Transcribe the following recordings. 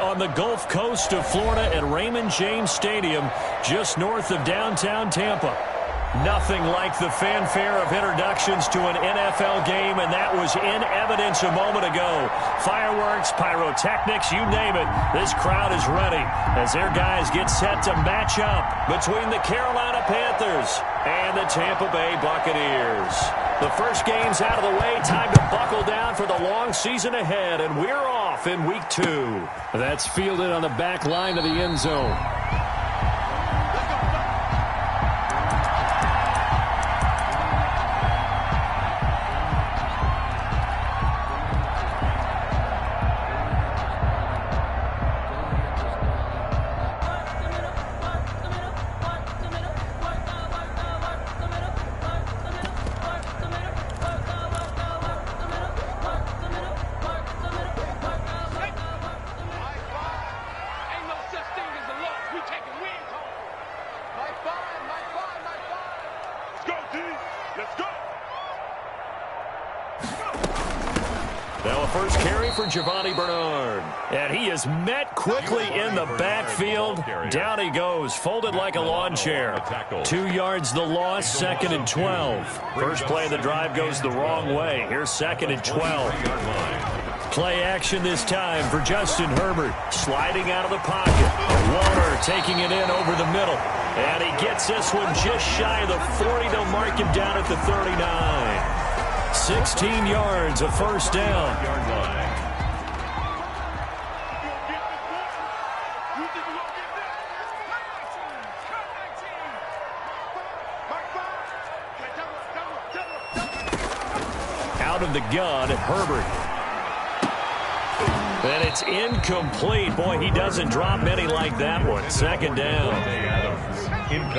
on the Gulf Coast of Florida at Raymond James Stadium, just north of downtown Tampa. Nothing like the fanfare of introductions to an NFL game, and that was in evidence a moment ago. Fireworks, pyrotechnics, you name it. This crowd is ready as their guys get set to match up between the Carolina Panthers and the Tampa Bay Buccaneers. The first game's out of the way. Time to buckle down for the long season ahead, and we're off in week 2. That's fielded on the back line of the end zone. And he is met quickly in the backfield. Down he goes, folded like a lawn chair. 2 yards the loss, 2nd and 12. First play of the drive goes the wrong way. Here's 2nd and 12. Play action this time for Justin Herbert. Sliding out of the pocket. Waller taking it in over the middle. And he gets this one just shy of the 40. They'll mark him down at the 39. 16 yards, a first down. Out of the gun, Herbert. And it's incomplete. Boy, he doesn't drop many like that one. 2nd down.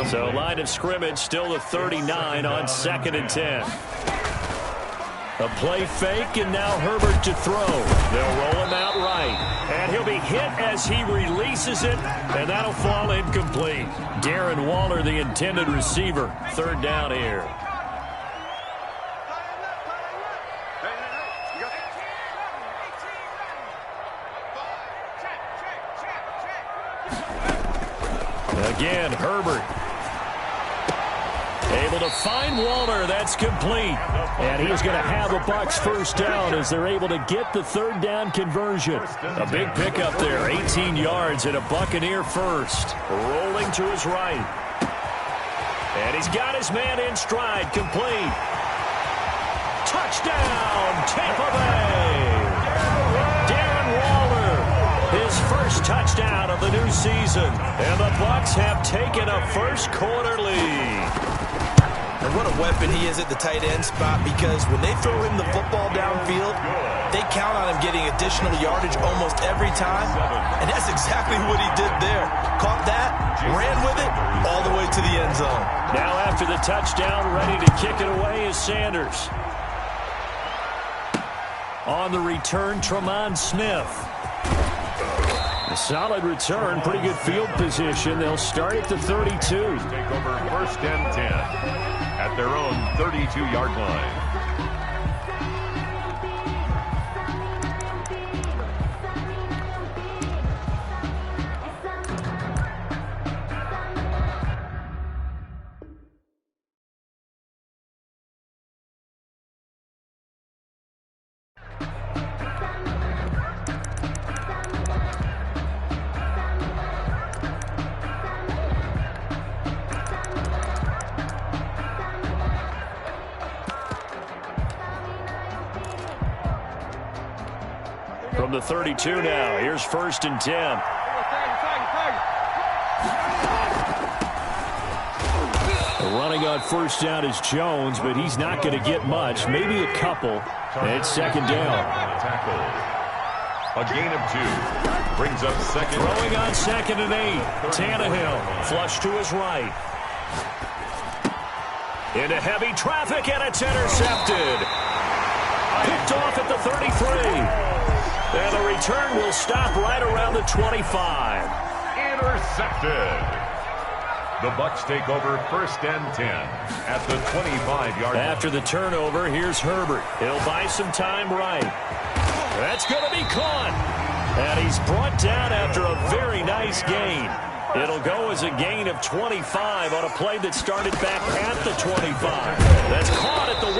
So line of scrimmage still the 39 on 2nd and 10. A play fake, and now Herbert to throw. They'll roll him out right. And he'll be hit as he releases it, and that'll fall incomplete. Darren Waller, the intended receiver. 3rd down here. Again, Herbert. Able to find Waller. That's complete. And he is going to have a Bucs first down as they're able to get the 3rd down conversion. A big pickup there. 18 yards and a Buccaneer first. Rolling to his right. And he's got his man in stride. Complete. Touchdown, Tampa Bay. Darren Waller. His first touchdown of the new season. And the Bucs have taken a first quarter lead. And what a weapon he is at the tight end spot, because when they throw him the football downfield, they count on him getting additional yardage almost every time. And that's exactly what he did there. Caught that, ran with it, all the way to the end zone. Now after the touchdown, ready to kick it away is Sanders. On the return, Tremont Smith. A solid return, pretty good field position. They'll start at the 32. Take over 1st and 10 at their own 32-yard line. From the 32 now, here's 1st and 10. Running on first down is Jones, but he's not going to get much, maybe a couple. And it's 2nd down. A gain of 2 brings up 2nd. Throwing on 2nd and 8. Tannehill flush to his right. Into heavy traffic, and it's intercepted. Picked off at the 33. And the return will stop right around the 25. Intercepted. The Bucs take over 1st and 10 at the 25-yard line. After the turnover, here's Herbert. He'll buy some time right. That's going to be caught. And he's brought down after a very nice gain. It'll go as a gain of 25 on a play that started back at the 25. That's caught at the 1.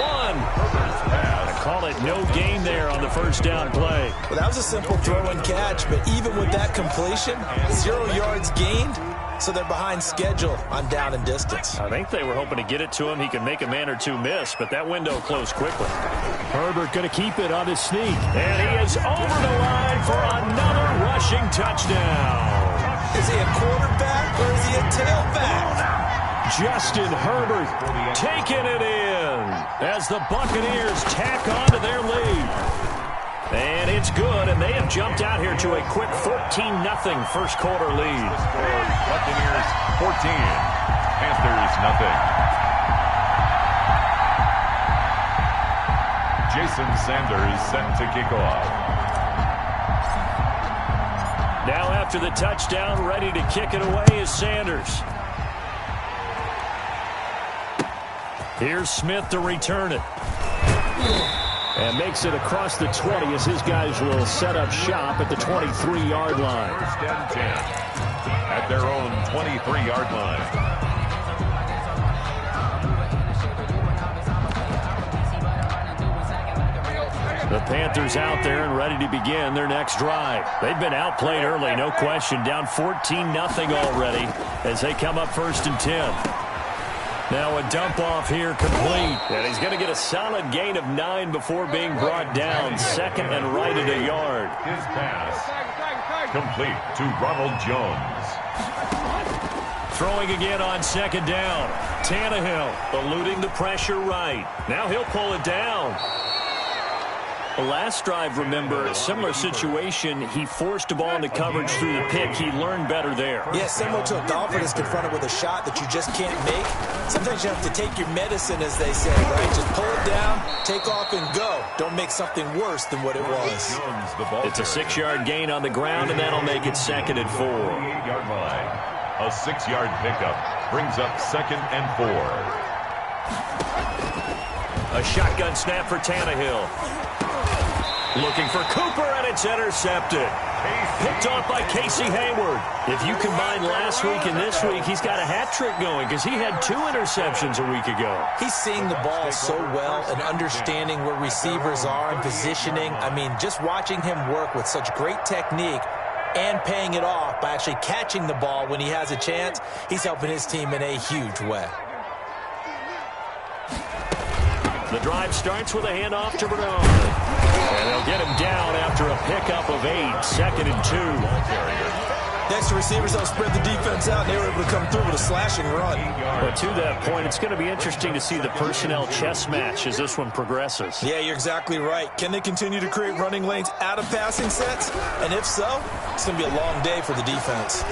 I call it no gain there on the first down play. Well, that was a simple throw and catch, but even with that completion, 0 yards gained, so they're behind schedule on down and distance. I think they were hoping to get it to him. He could make a man or two miss, but that window closed quickly. Herbert going to keep it on his sneak. And he is over the line for another rushing touchdown. Is he a quarterback or is he a tailback? Justin Herbert taking it in as the Buccaneers tack on to their lead. And it's good, and they have jumped out here to a quick 14-0 first quarter lead. Buccaneers 14, Panthers nothing. Jason Sanders set to kick off. Now after the touchdown, ready to kick it away is Sanders. Here's Smith to return it. And makes it across the 20 as his guys will set up shop at the 23-yard line. First and 10 at their own 23-yard line. The Panthers out there and ready to begin their next drive. They've been outplayed early, no question. Down 14-0 already as they come up first and 10. Now a dump off here complete. And he's going to get a solid gain of 9 before being brought down. Second and right at a yard. His pass complete to Ronald Jones. Throwing again on second down. Tannehill eluding the pressure right. Now he'll pull it down. The last drive, remember, similar situation. He forced the ball into coverage through the pick. He learned better there. Yeah, similar to a golfer that's confronted with a shot that you just can't make. Sometimes you have to take your medicine, as they say, right? Just pull it down, take off, and go. Don't make something worse than what it was. It's a 6-yard gain on the ground, and that'll make it second and 4. 8-yard line. A 6-yard pickup brings up second and 4. A shotgun snap for Tannehill. Looking for Cooper, and it's intercepted. Picked off by Casey Hayward. If you combine last week and this week, he's got a hat trick going because he had 2 interceptions a week ago. He's seeing the ball so well and understanding where receivers are and positioning. I mean, just watching him work with such great technique and paying it off by actually catching the ball when he has a chance, he's helping his team in a huge way. The drive starts with a handoff to Bernard. And they'll get him down after a pickup of 8. Second and 2. Next to receivers, they'll spread the defense out, and they were able to come through with a slashing run. But to that point, it's going to be interesting to see the personnel chess match as this one progresses. Yeah, you're exactly right. Can they continue to create running lanes out of passing sets? And if so, it's going to be a long day for the defense.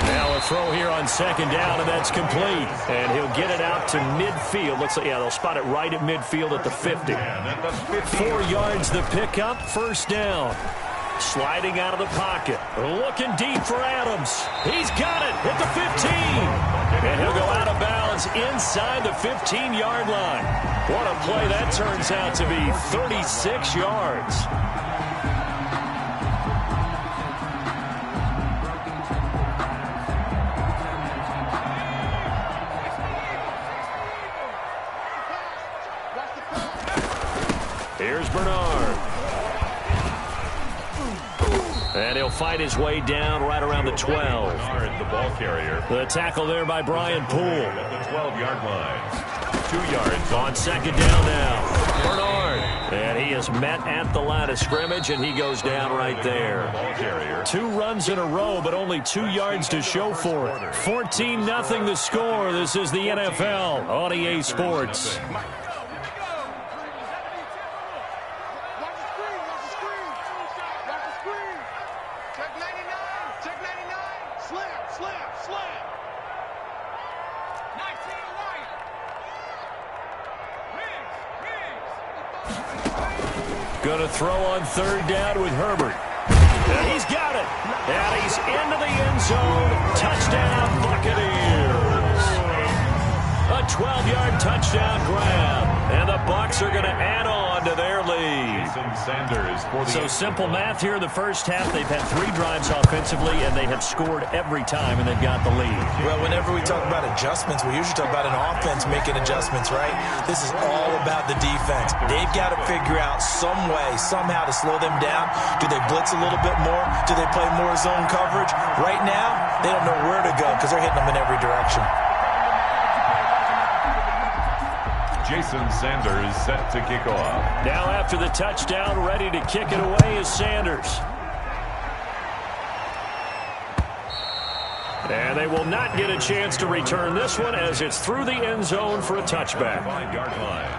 Now a throw here on second down, and that's complete. And he'll get it out to midfield. Looks like, yeah, they'll spot it right at midfield at the 50. 4 yards the pickup, first down. Sliding out of the pocket. Looking deep for Adams. He's got it at the 15. And he'll go out of bounds inside the 15-yard line. What a play that turns out to be. 36 yards. Here's Bernard. And he'll fight his way down right around the 12. Bernard, the ball carrier. The tackle there by Brian Poole. At the 12-yard line. 2 yards on second down now. Bernard. And he is met at the line of scrimmage, and he goes down right there. Ball carrier. 2 runs in a row, but only 2 yards to show for it. 14-0 the score. This is the NFL on EA Sports. Going to throw on third down with Herbert. And he's got it. And he's into the end zone. Touchdown, Buccaneers. A 12-yard touchdown grab. And the Bucs are going to add on to their lead. So simple math here in the first half. They've had 3 drives offensively, and they have scored every time, and they've got the lead. Well, whenever we talk about adjustments, we usually talk about an offense making adjustments, right? This is all about the defense. They've got to figure out some way, somehow to slow them down. Do they blitz a little bit more? Do they play more zone coverage? Right now, they don't know where to go because they're hitting them in every direction. Jason Sanders set to kick off. Now after the touchdown, ready to kick it away is Sanders. And they will not get a chance to return this one as it's through the end zone for a touchback. 5-yard line.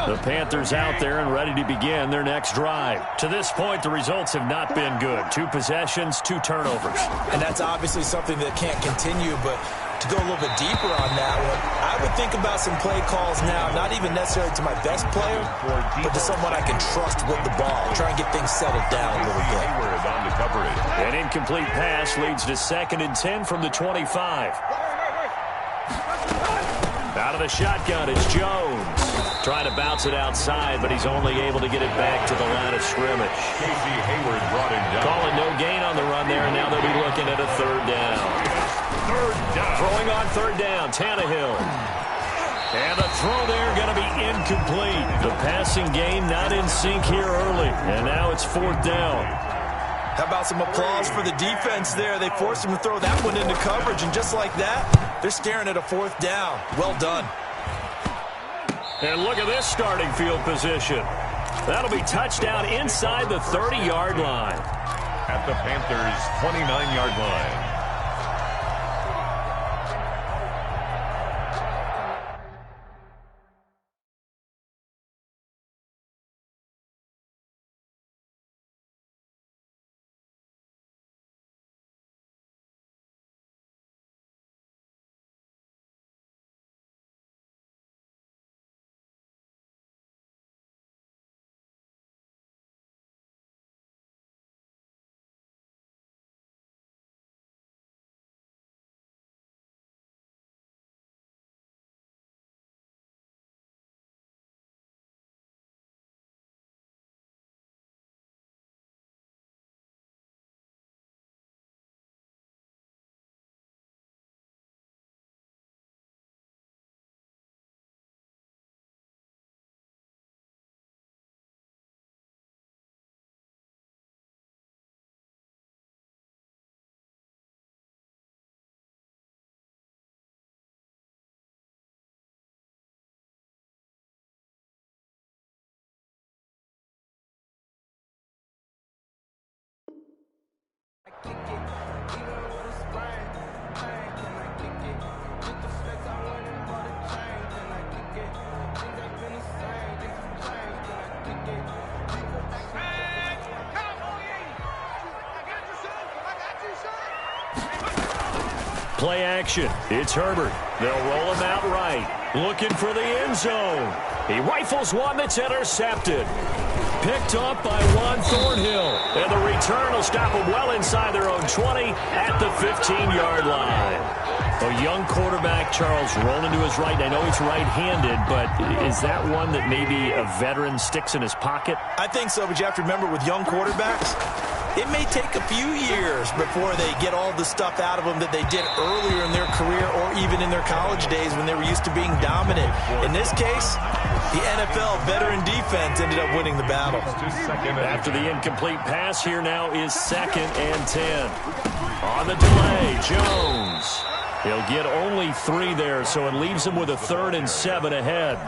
The Panthers out there and ready to begin their next drive. To this point, the results have not been good. 2 possessions, 2 turnovers. And that's obviously something that can't continue, but to go a little bit deeper on that one, I would think about some play calls now, not even necessarily to my best player, but to someone I can trust with the ball. Try and get things settled down a little bit. On the coverage. An incomplete pass leads to 2nd and 10 from the 25. Out of the shotgun, it's Jones. Trying to bounce it outside, but he's only able to get it back to the line of scrimmage. Casey Hayward brought him down. Calling no gain on the run there, and now they'll be looking at a 3rd down. 3rd down. Throwing on 3rd down, Tannehill. And the throw there going to be incomplete. The passing game not in sync here early, and now it's 4th down. How about some applause for the defense there? They forced him to throw that one into coverage, and just like that, they're staring at a 4th down. Well done. And look at this starting field position. That'll be touchdown inside the 30-yard line. At the Panthers' 29-yard line. Play action. It's Herbert. They'll roll him out right. Looking for the end zone. He rifles one that's intercepted. Picked up by Juan Thornhill. And the return will stop him well inside their own 20 at the 15-yard line. A young quarterback, Charles, rolling to his right. I know he's right-handed, but is that one that maybe a veteran sticks in his pocket? I think so, but you have to remember with young quarterbacks, it may take a few years before they get all the stuff out of them that they did earlier in their career or even in their college days when they were used to being dominant. In this case, the NFL veteran defense ended up winning the battle. After the incomplete pass, here now is 2nd and 10. On the delay, Jones. He'll get only 3 there, so it leaves him with a 3rd and 7 ahead.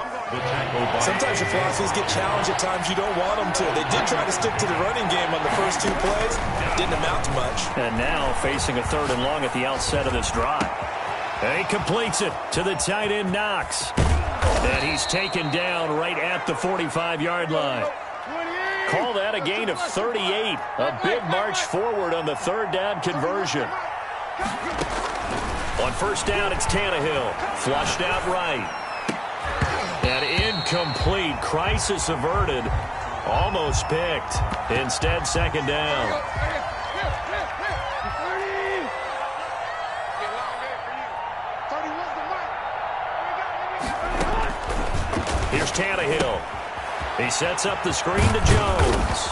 Sometimes your philosophies get challenged at times you don't want them to. They did try to stick to the running game on the first 2 plays. Didn't amount to much. And now facing a 3rd and long at the outset of this drive. And he completes it to the tight end, Knox. And he's taken down right at the 45-yard line. Call that a gain of 38. A big march forward on the 3rd down conversion. On first down, it's Tannehill. Flushed out right. And incomplete. Crisis averted. Almost picked. Instead, second down. Here's Tannehill. He sets up the screen to Jones.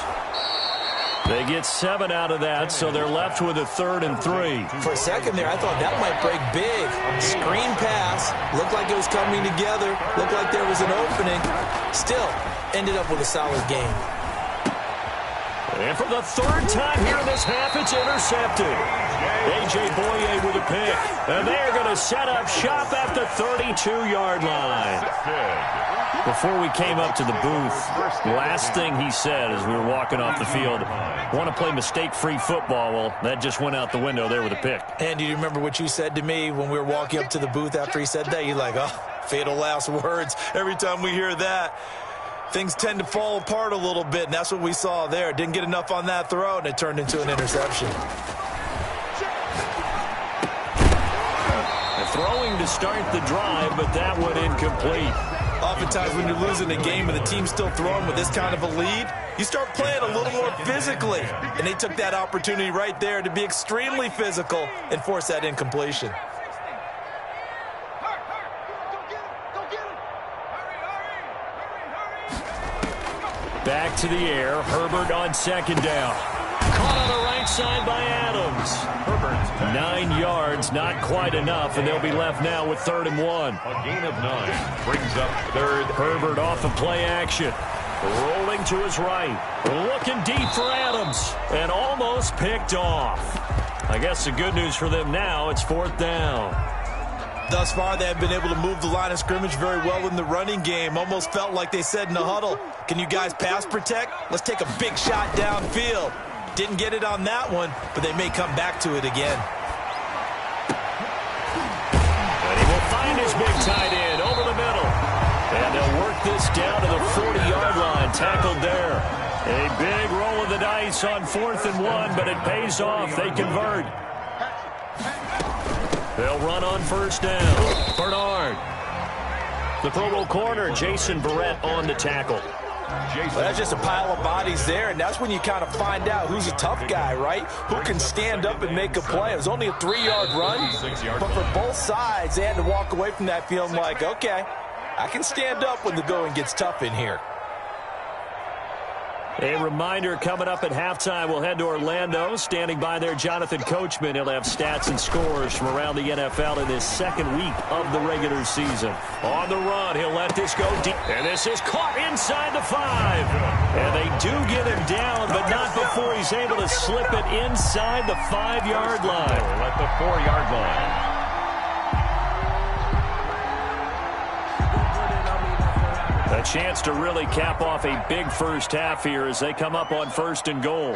They get 7 out of that, so they're left with a 3rd and 3. For a second there, I thought that might break big. Screen pass. Looked like it was coming together. Looked like there was an opening. Still, ended up with a solid game. And for the 3rd time here in this half, it's intercepted. A.J. Boye with a pick. And they're going to set up shop at the 32-yard line. Before we came up to the booth, last thing he said as we were walking off the field, want to play mistake-free football. Well, that just went out the window there with a pick. And do you remember what you said to me when we were walking up to the booth after he said that? You're like, oh, fatal last words. Every time we hear that, things tend to fall apart a little bit, and that's what we saw there. Didn't get enough on that throw, and it turned into an interception. Throwing to start the drive, but that went incomplete. Oftentimes when you're losing a game and the team's still throwing with this kind of a lead, you start playing a little more physically. And they took that opportunity right there to be extremely physical and force that incompletion. Back to the air. Herbert on second down. Caught on the right side by Adams. Herbert. 9 yards, not quite enough, and they'll be left now with 3rd and 1. A gain of 9 brings up 3rd. Herbert off of play action. Rolling to his right. Looking deep for Adams. And almost picked off. I guess the good news for them now, it's 4th down. Thus far, they have been able to move the line of scrimmage very well in the running game. Almost felt like they said in the huddle, can you guys pass protect? Let's take a big shot downfield. Didn't get it on that one, but they may come back to it again. And he will find his big tight end over the middle. And they'll work this down to the 40-yard line, tackled there. A big roll of the dice on 4th and 1, but it pays off. They convert. They'll run on first down. Bernard. The Pro Bowl corner, Jason Barrett on the tackle. Well, that's just a pile of bodies there, and that's when you kind of find out who's a tough guy, right? Who can stand up and make a play. It was only a 3-yard run, but for both sides, they had to walk away from that feeling like, okay, I can stand up when the going gets tough in here. A reminder coming up at halftime, we'll head to Orlando. Standing by there, Jonathan Coachman. He'll have stats and scores from around the NFL in this 2nd week of the regular season. On the run, he'll let this go deep. And this is caught inside the 5. And they do get him down, but not before he's able to slip it inside the 5-yard line. At the 4-yard line. A chance to really cap off a big first half here as they come up on 1st and goal.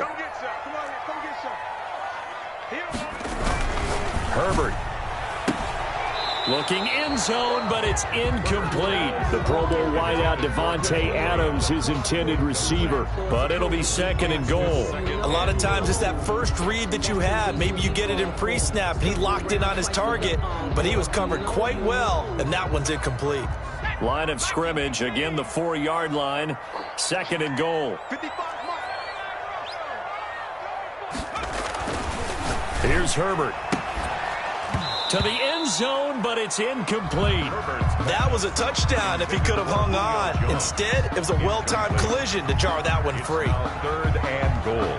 Herbert. Looking end zone, but it's incomplete. The Pro Bowl wideout Devontae Adams, his intended receiver. But it'll be 2nd and goal. A lot of times it's that first read that you had. Maybe you get it in pre-snap, and he locked in on his target, but he was covered quite well, and that one's incomplete. Line of scrimmage, again the 4-yard line, 2nd and goal. Here's Herbert. To the end zone, but it's incomplete. That was a touchdown if he could have hung on. Instead, it was a well-timed collision to jar that one free. 3rd and goal.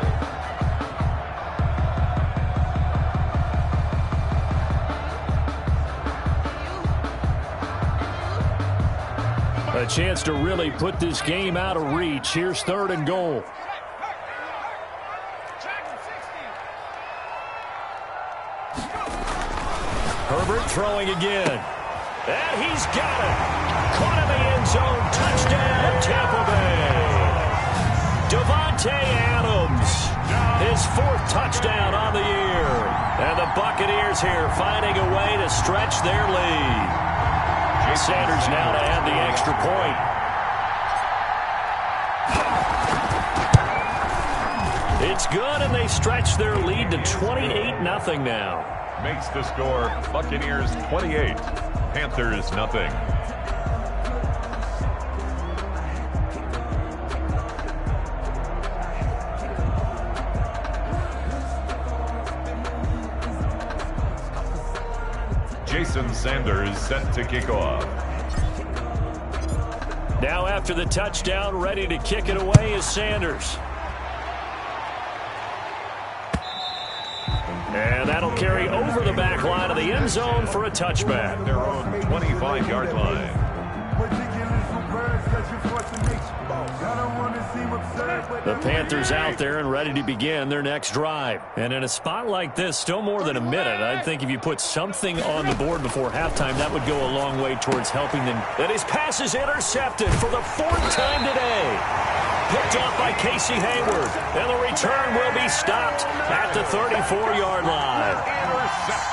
A chance to really put this game out of reach. Here's 3rd and goal. Herbert throwing again. And he's got it. Caught in the end zone. Touchdown, Tampa Bay. Devontae Adams. His 4th touchdown on the year. And the Buccaneers here finding a way to stretch their lead. Sanders now to add the extra point. It's good, and they stretch their lead to 28-0 now. makes the score Buccaneers 28, Panthers nothing. Jason Sanders set to kick off. Now after the touchdown, ready to kick it away is Sanders. And that'll carry over the back line of the end zone for a touchback. Their own 25-yard line. The Panthers out there and ready to begin their next drive. And in a spot like this, still more than a minute, I think if you put something on the board before halftime, that would go a long way towards helping them. And his pass is intercepted for the 4th time today. Picked off by Casey Hayward. And the return will be stopped at the 34-yard line.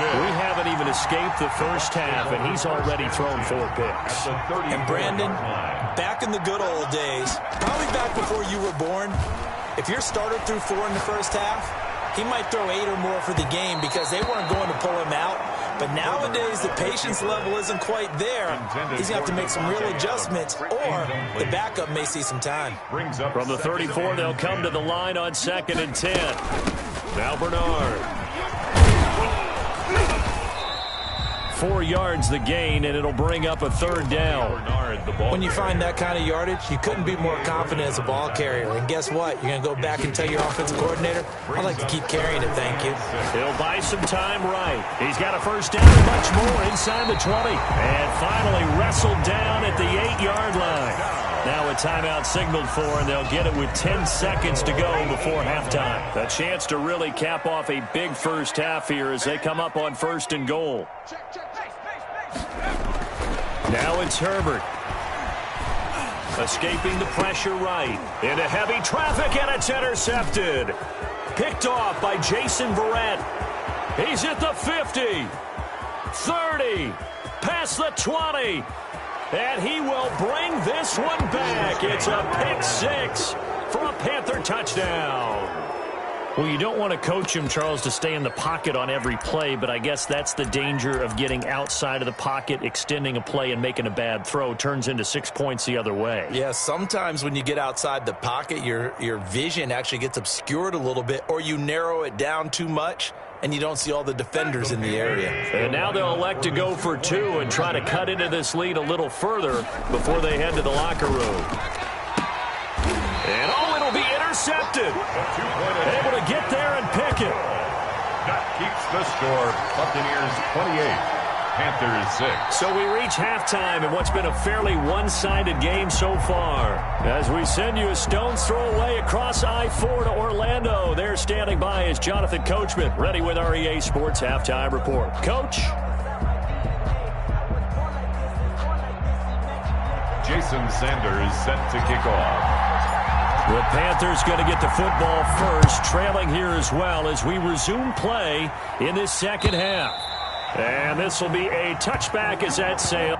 We haven't even escaped the first half, and he's already thrown 4 picks. And Brandon, back in the good old days, probably back before you were born, if your starter threw 4 in the first half, he might throw 8 or more for the game because they weren't going to pull him out. But nowadays, the patience level isn't quite there. He's going to have to make some real adjustments, or the backup may see some time. From the 34, they'll come to the line on 2nd and 10. Now Bernard. 4 yards the gain, and it'll bring up a 3rd down. When you find that kind of yardage, you couldn't be more confident as a ball carrier. And guess what? You're going to go back and tell your offensive coordinator, I'd like to keep carrying it, thank you. He'll buy some time right. He's got a first down and much more inside the 20. And finally wrestled down at the 8-yard line. Now a timeout signaled for, and they'll get it with 10 seconds to go before halftime. A chance to really cap off a big first half here as they come up on 1st and goal. Now it's Herbert. Escaping the pressure right. Into heavy traffic, and it's intercepted. Picked off by Jason Verrett. He's at the 50. 30. Past the 20. And he will bring this one back. It's a pick 6 for a Panther touchdown. Well, you don't want to coach him, Charles, to stay in the pocket on every play, but I guess that's the danger of getting outside of the pocket, extending a play, and making a bad throw. Turns into 6 points the other way. Yeah, sometimes when you get outside the pocket, your vision actually gets obscured a little bit, or you narrow it down too much, and you don't see all the defenders in the area. And now they'll elect to go for 2 and try to cut into this lead a little further before they head to the locker room. And it'll be intercepted. Able to get there and pick it. That keeps the score. Buccaneers 28, Panthers 6. So we reach halftime in what's been a fairly one-sided game so far. As we send you a stone's throw away across I-4 to Orlando. There standing by is Jonathan Coachman, ready with our EA Sports Halftime Report. Coach? Jason Sanders set to kick off. The Panthers going to get the football first, trailing here as well as we resume play in this second half. And this will be a touchback as that sails.